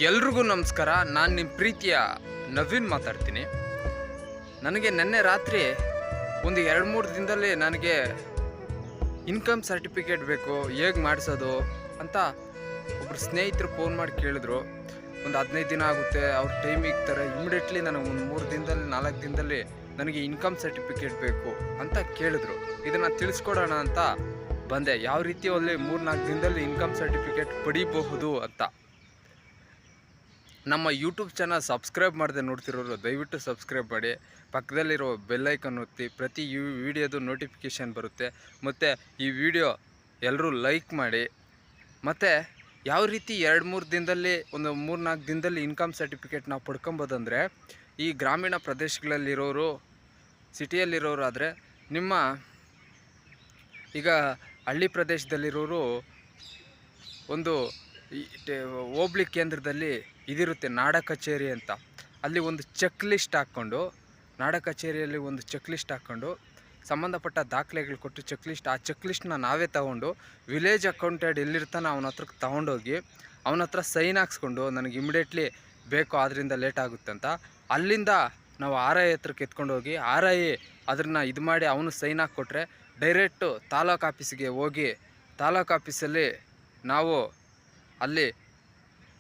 ಎಲ್ರಿಗೂ ನಮಸ್ಕಾರ. ನಾನು ನಿಮ್ಮ ಪ್ರೀತಿಯ ನವೀನ್ ಮಾತಾಡ್ತೀನಿ. ನನಗೆ ನಿನ್ನೆ ರಾತ್ರಿ ಒಂದು 2-3 ದಿನದಲ್ಲಿ ನನಗೆ ಇನ್ಕಮ್ ಸರ್ಟಿಫಿಕೇಟ್ ಬೇಕು, ಹೇಗೆ ಮಾಡಿಸೋದು ಅಂತ ಒಬ್ಬರು ಸ್ನೇಹಿತರು ಫೋನ್ ಮಾಡಿ ಕೇಳಿದ್ರು. ಒಂದು 15 ದಿನ ಆಗುತ್ತೆ, ಅವ್ರ ಟೈಮ್ ಇರ್ತಾರೆ, ಇಮಿಡಿಯೇಟ್ಲಿ ನನಗೆ ಒಂದು 3 ದಿನದಲ್ಲಿ 4 ದಿನದಲ್ಲಿ ನನಗೆ ಇನ್ಕಮ್ ಸರ್ಟಿಫಿಕೇಟ್ ಬೇಕು ಅಂತ ಕೇಳಿದ್ರು. ಇದನ್ನು ತಿಳಿಸ್ಕೊಡೋಣ ಅಂತ ಬಂದೆ. ಯಾವ ರೀತಿಯಲ್ಲಿ 3-4 ದಿನದಲ್ಲಿ ಇನ್ಕಮ್ ಸರ್ಟಿಫಿಕೇಟ್ ಪಡಿಬಹುದು ಅಂತ. ನಮ್ಮ ಯೂಟ್ಯೂಬ್ ಚಾನಲ್ ಸಬ್ಸ್ಕ್ರೈಬ್ ಮಾಡದೆ ನೋಡ್ತಿರೋರು ದಯವಿಟ್ಟು ಸಬ್ಸ್ಕ್ರೈಬ್ ಮಾಡಿ, ಪಕ್ಕದಲ್ಲಿರೋ ಬೆಲ್ಲೈಕನ್ ಒತ್ತಿ, ಪ್ರತಿ ವಿಡಿಯೋದು ನೋಟಿಫಿಕೇಷನ್ ಬರುತ್ತೆ. ಮತ್ತು ಈ ವಿಡಿಯೋ ಎಲ್ಲರೂ ಲೈಕ್ ಮಾಡಿ. ಮತ್ತು ಯಾವ ರೀತಿ 2-3 ದಿನದಲ್ಲಿ ಒಂದು 3-4 ದಿನದಲ್ಲಿ ಇನ್ಕಮ್ ಸರ್ಟಿಫಿಕೇಟ್ ನಾವು ಪಡ್ಕೊಬೋದಂದರೆ, ಈ ಗ್ರಾಮೀಣ ಪ್ರದೇಶಗಳಲ್ಲಿರೋರು, ಸಿಟಿಯಲ್ಲಿರೋರು ಆದರೆ, ನಿಮ್ಮ ಈಗ ಹಳ್ಳಿ ಪ್ರದೇಶದಲ್ಲಿರೋರು ಒಂದು ಹೋಬಳಿ ಕೇಂದ್ರದಲ್ಲಿ ಇದಿರುತ್ತೆ ನಾಡ ಕಚೇರಿ ಅಂತ. ಅಲ್ಲಿ ಒಂದು ಚೆಕ್ ಲಿಸ್ಟ್ ಹಾಕ್ಕೊಂಡು, ನಾಡ ಕಚೇರಿಯಲ್ಲಿ ಒಂದು ಚೆಕ್ ಲಿಸ್ಟ್ ಹಾಕ್ಕೊಂಡು ಸಂಬಂಧಪಟ್ಟ ದಾಖಲೆಗಳು ಕೊಟ್ಟು ಆ ಚೆಕ್ ಲಿಸ್ಟ್ನ ನಾವೇ ತೊಗೊಂಡು ವಿಲೇಜ್ ಅಕೌಂಟೆಂಟ್ ಎಲ್ಲಿರ್ತಾನೆ ಅವನ ಹತ್ರಕ್ಕೆ ತೊಗೊಂಡೋಗಿ ಅವನ ಹತ್ರ ಸೈನ್ ಹಾಕ್ಸ್ಕೊಂಡು, ನನಗೆ ಇಮಿಡಿಯೇಟ್ಲಿ ಬೇಕು ಆದ್ದರಿಂದ ಲೇಟ್ ಆಗುತ್ತೆ ಅಂತ, ಅಲ್ಲಿಂದ ನಾವು RI ಹತ್ರಕ್ಕೆ ಎತ್ಕೊಂಡೋಗಿ RI ಅದನ್ನು ಇದು ಮಾಡಿ ಅವನು ಸೈನ್ ಹಾಕ್ಕೊಟ್ರೆ ಡೈರೆಕ್ಟು ತಾಲೂಕು ಆಫೀಸಿಗೆ ಹೋಗಿ, ತಾಲೂಕು ಆಫೀಸಲ್ಲಿ ನಾವು ಅಲ್ಲಿ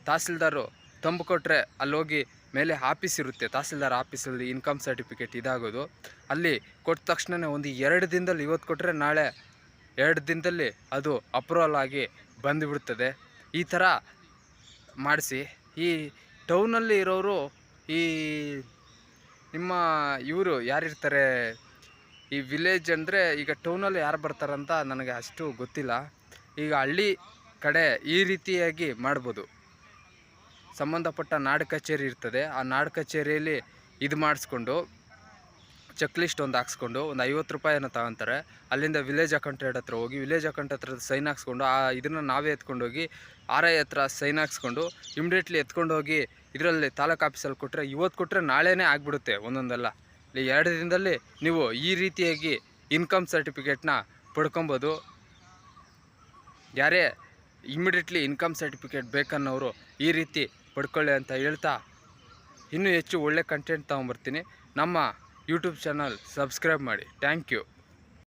ತಹಸೀಲ್ದಾರು ತಂಬು ಕೊಟ್ಟರೆ ಅಲ್ಲೋಗಿ ಮೇಲೆ ಆಫೀಸ್ ಇರುತ್ತೆ, ತಹಸೀಲ್ದಾರ್ ಆಫೀಸಲ್ಲಿ ಇನ್ಕಮ್ ಸರ್ಟಿಫಿಕೇಟ್ ಇದಾಗೋದು. ಅಲ್ಲಿ ಕೊಟ್ಟ ತಕ್ಷಣ ಒಂದು 2 ದಿನದಲ್ಲಿ, ಇವತ್ತು ಕೊಟ್ಟರೆ ನಾಳೆ 2 ದಿನದಲ್ಲಿ ಅದು ಅಪ್ರೂವಲ್ ಆಗಿ ಬಂದುಬಿಡ್ತದೆ. ಈ ಥರ ಮಾಡಿಸಿ. ಈ ಟೌನಲ್ಲಿ ಇರೋರು, ಈ ನಿಮ್ಮ ಇವರು ಯಾರಿರ್ತಾರೆ, ಈ ವಿಲೇಜ್ ಅಂದರೆ, ಈಗ ಟೌನಲ್ಲಿ ಯಾರು ಬರ್ತಾರಂತ ನನಗೆ ಅಷ್ಟು ಗೊತ್ತಿಲ್ಲ. ಈಗ ಹಳ್ಳಿ ಕಡೆ ಈ ರೀತಿಯಾಗಿ ಮಾಡ್ಬೋದು. ಸಂಬಂಧಪಟ್ಟ ನಾಡ ಕಚೇರಿ ಇರ್ತದೆ, ಆ ನಾಡ ಕಚೇರಿಯಲ್ಲಿ ಇದು ಮಾಡಿಸ್ಕೊಂಡು ಚೆಕ್ ಲಿಸ್ಟ್ ಒಂದು ಹಾಕ್ಸ್ಕೊಂಡು ಒಂದು 50 ರೂಪಾಯಿನ ತಗೊತಾರೆ. ಅಲ್ಲಿಂದ ವಿಲೇಜ್ ಅಕೌಂಟೆಂಟ್ ಹತ್ರ ಹೋಗಿ ವಿಲೇಜ್ ಅಕೌಂಟ್ ಹತ್ರ ಸೈನ್ ಹಾಕ್ಸ್ಕೊಂಡು ಇದನ್ನು ನಾವೇ ಎತ್ಕೊಂಡೋಗಿ RI ಹತ್ರ ಸೈನ್ ಹಾಕ್ಸ್ಕೊಂಡು ಇಮಿಡಿಯೇಟ್ಲಿ ಎತ್ಕೊಂಡೋಗಿ ಇದರಲ್ಲಿ ತಾಲೂಕು ಆಫೀಸಲ್ಲಿ ಕೊಟ್ಟರೆ, ಇವತ್ತು ಕೊಟ್ಟರೆ ನಾಳೆನೇ ಆಗಿಬಿಡುತ್ತೆ, ಒಂದೊಂದಲ್ಲ 2 ದಿನದಲ್ಲಿ ನೀವು ಈ ರೀತಿಯಾಗಿ ಇನ್ಕಮ್ ಸರ್ಟಿಫಿಕೇಟ್ನ ಪಡ್ಕೊಬೋದು. ಯಾರೇ ಇಮಿಡಿಯೇಟ್ಲಿ ಇನ್ಕಮ್ ಸರ್ಟಿಫಿಕೇಟ್ ಬೇಕನ್ನೋರು ಈ ರೀತಿ ಪಡ್ಕೊಳ್ಳಿ ಅಂತ ಹೇಳ್ತಾ, ಇನ್ನೂ ಹೆಚ್ಚು ಒಳ್ಳೆ ಕಂಟೆಂಟ್ ತೊಗೊಂಬರ್ತೀನಿ. ನಮ್ಮ ಯೂಟ್ಯೂಬ್ ಚಾನಲ್ ಸಬ್ಸ್ಕ್ರೈಬ್ ಮಾಡಿ. Thank you.